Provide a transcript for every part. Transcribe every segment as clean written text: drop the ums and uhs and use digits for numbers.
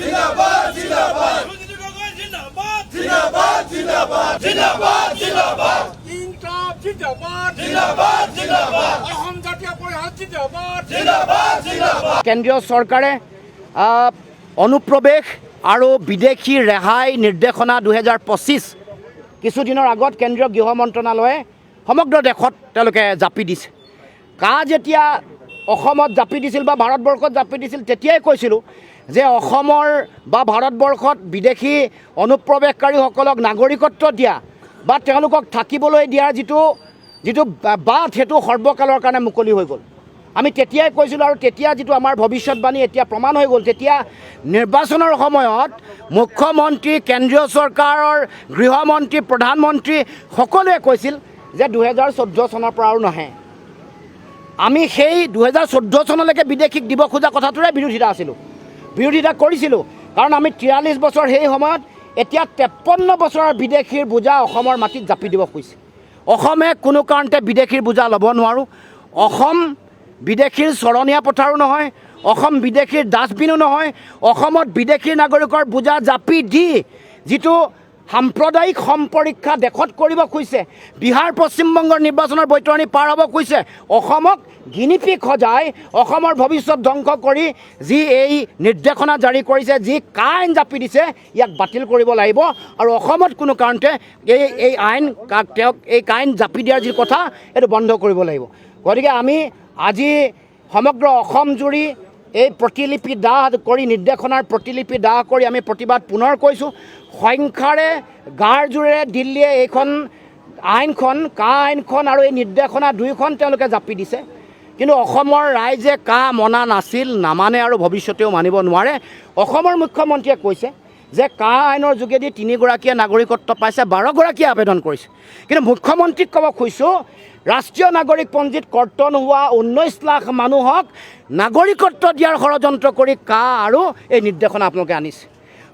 জিন্দাবাদ জিন্দাবাদ জিন্দাবাদ জিন্দাবাদ জিন্দাবাদ জিন্দাবাদ ইনকাম জিন্দাবাদ জিন্দাবাদ জিন্দাবাদ অসম জাতীয় পৰিষদ জিন্দাবাদ জিন্দাবাদ জিন্দাবাদ কেন্দ্ৰীয় চৰকাৰে অনুপ্ৰৱেশ আৰু বিদেশী ৰেহাই নিৰ্দেশনা 2025 কিছুদিনৰ আগত কেন্দ্ৰীয় গৃহ মন্ত্ৰণালয়ে সমগ্ৰ দেশত তেওঁলোকে জাপি দিছে। যেতিয়া অসমত জাপি দিছিল বা ভাৰতবৰ্ষত জাপি দিছিল তেতিয়াই কৈছিলোঁ যে অসমৰ বা ভাৰতবৰ্ষত বিদেশী অনুপ্ৰৱেশকাৰীসকলক নাগৰিকত্ব দিয়া বা তেওঁলোকক থাকিবলৈ দিয়াৰ যিটো বাট সেইটো সৰ্বকালৰ কাৰণে মুকলি হৈ গ'ল। আমি তেতিয়াই কৈছিলোঁ আৰু তেতিয়া যিটো আমাৰ ভৱিষ্যতবাণী এতিয়া প্ৰমাণ হৈ গ'ল। তেতিয়া নিৰ্বাচনৰ সময়ত মুখ্যমন্ত্ৰী, কেন্দ্ৰীয় চৰকাৰৰ গৃহমন্ত্ৰী, প্ৰধানমন্ত্ৰী সকলোৱে কৈছিল যে 2014 চনৰ পৰা আৰু নাহে। আমি সেই 2014 চনলৈকে বিদেশীক দিব খোজা কথাটোৰে বিৰোধিতা কৰিছিলোঁ। কাৰণ আমি 43 বছৰ সেই সময়ত এতিয়া 53 বছৰৰ বিদেশীৰ বোজা অসমৰ মাটিত জাপি দিব খুজিছে। অসমে কোনো কাৰণতে বিদেশীৰ বোজা ল'ব নোৱাৰোঁ। অসম বিদেশীৰ চৰণীয়া পথাৰো নহয়, অসম বিদেশীৰ ডাষ্টবিনো নহয়। অসমত বিদেশী নাগৰিকৰ বোজা জাপি দি যিটো সাম্প্ৰদায়িক সম্পৰীক্ষা দেশত কৰিব খুজিছে, বিহাৰ পশ্চিমবংগৰ নিৰ্বাচনৰ বৈতৰণি পাৰ হ'ব খুজিছে, অসমক গিনিপিক সজাই অসমৰ ভৱিষ্যত ধ্বংস কৰি যি এই নিৰ্দেশনা জাৰি কৰিছে, যি আইন জাপি দিছে, ইয়াক বাতিল কৰিব লাগিব। আৰু অসমত কোনো কাৰণতে এই আইন জাপি দিয়াৰ যি কথা এইটো বন্ধ কৰিব লাগিব। গতিকে আমি আজি সমগ্ৰ অসম জুৰি এই প্ৰতিলিপি দাহ কৰি, নিৰ্দেশনাৰ প্ৰতিলিপি দাহ কৰি আমি প্ৰতিবাদ পুনৰ কৈছোঁ। সংখ্যাৰে গাৰ জোৰেৰে দিল্লীয়ে এইখন আইনখন আৰু এই নিৰ্দেশনা দুয়োখন তেওঁলোকে জাপি দিছে। কিন্তু অসমৰ ৰাইজে মনা নাছিল, নামানে আৰু ভৱিষ্যতেও মানিব নোৱাৰে। অসমৰ মুখ্যমন্ত্ৰীয়ে কৈছে যে আইনৰ যোগেদি 3 গৰাকীয়ে নাগৰিকত্ব পাইছে, 12 গৰাকীয়ে আবেদন কৰিছে। কিন্তু মুখ্যমন্ত্ৰীক ক'ব খুজিছোঁ, ৰাষ্ট্ৰীয় নাগৰিক পঞ্জীত কৰ্তন হোৱা 19 লাখ মানুহক নাগৰিকত্ব দিয়াৰ ষড়যন্ত্ৰ কৰি আৰু এই নিৰ্দেশনা আপোনালোকে আনিছে।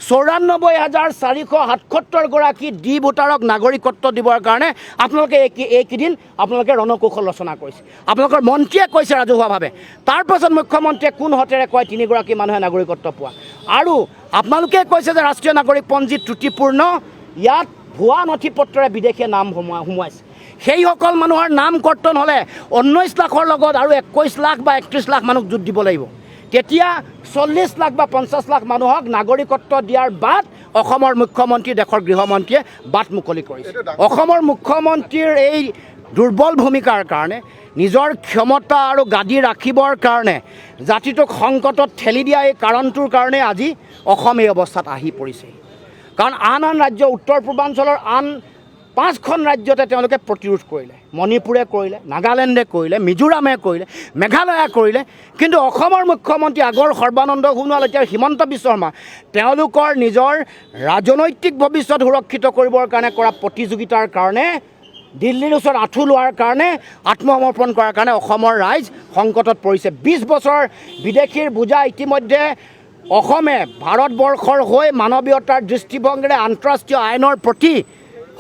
94,477 গৰাকী ডি ভোটাৰক নাগৰিকত্ব দিবৰ কাৰণে আপোনালোকে এইকেইদিন আপোনালোকে ৰণকৌশল ৰচনা কৰিছে। আপোনালোকৰ মন্ত্ৰীয়ে কৈছে ৰাজহুৱাভাৱে, তাৰপাছত মুখ্যমন্ত্ৰীয়ে কোন হতেৰে কয় 3 গৰাকী মানুহে নাগৰিকত্ব পোৱা। আৰু আপোনালোকে কৈছে যে ৰাষ্ট্ৰীয় নাগৰিক পঞ্জী ত্ৰুটিপূৰ্ণ, ইয়াত ভুৱা নথি পত্ৰৰে বিদেশীয়ে নাম সোমোৱাইছে। সেইসকল মানুহৰ নাম কৰ্তন হ'লে 19 লাখৰ লগত আৰু 21 লাখ বা 31 লাখ মানুহক যোগ দিব লাগিব। তেতিয়া 40 লাখ বা 50 লাখ মানুহক নাগৰিকত্ব দিয়াৰ বাট অসমৰ মুখ্যমন্ত্ৰী, দেশৰ গৃহমন্ত্ৰীয়ে বাট মুকলি কৰিছে। অসমৰ মুখ্যমন্ত্ৰীৰ এই দুৰ্বল ভূমিকাৰ কাৰণে, নিজৰ ক্ষমতা আৰু গাদী ৰাখিবৰ কাৰণে জাতিটোক সংকটত ঠেলি দিয়া এই কাৰণটোৰ কাৰণে আজি অসম এই অৱস্থাত আহি পৰিছে। কাৰণ আন ৰাজ্য, উত্তৰ পূৰ্বাঞ্চলৰ আন 5খন ৰাজ্যতে তেওঁলোকে প্ৰতিৰোধ কৰিলে। মণিপুৰে কৰিলে, নাগালেণ্ডে কৰিলে, মিজোৰামে কৰিলে, মেঘালয়ে কৰিলে। কিন্তু অসমৰ মুখ্যমন্ত্ৰী আগৰ সৰ্বানন্দ সোণোৱাল, এতিয়া হিমন্ত বিশ্ব শৰ্মা, তেওঁলোকৰ নিজৰ ৰাজনৈতিক ভৱিষ্যত সুৰক্ষিত কৰিবৰ কাৰণে কৰা প্ৰতিযোগিতাৰ কাৰণে, দিল্লীৰ ওচৰত আঁঠু লোৱাৰ কাৰণে, আত্মসমৰ্পণ কৰাৰ কাৰণে অসমৰ ৰাইজ সংকটত পৰিছে। 20 বছৰ বিদেশীৰ বোজা ইতিমধ্যে অসমে ভাৰতবৰ্ষৰ হৈ মানৱীয়তাৰ দৃষ্টিভংগীৰে আন্তঃৰাষ্ট্ৰীয় আইনৰ প্ৰতি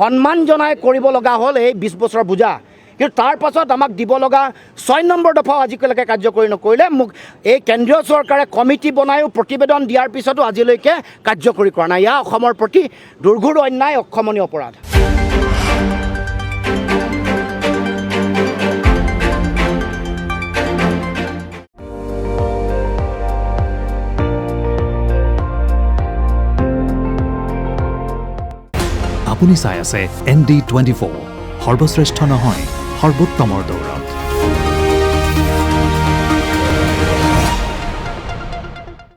সন্মান জনাই কৰিব লগা হ'ল এই 20 বছৰ বোজা। কিন্তু তাৰ পাছত আমাক দিব লগা 6 নম্বৰ দফাও আজিলৈকে কাৰ্যকৰী নকৰিলে। এই কেন্দ্ৰীয় চৰকাৰে কমিটি বনায়ো প্ৰতিবেদন দিয়াৰ পিছতো আজিলৈকে কাৰ্যকৰী কৰা নাই। ইয়াৰ অসমৰ প্ৰতি দুৰ্ঘোৰ অন্যায়, অক্ষমনীয় অপৰাধ। আপুনি চাই আছে ND24, সৰ্বশ্ৰেষ্ঠ নহয়, সৰ্বোত্তমৰ দৌৰ।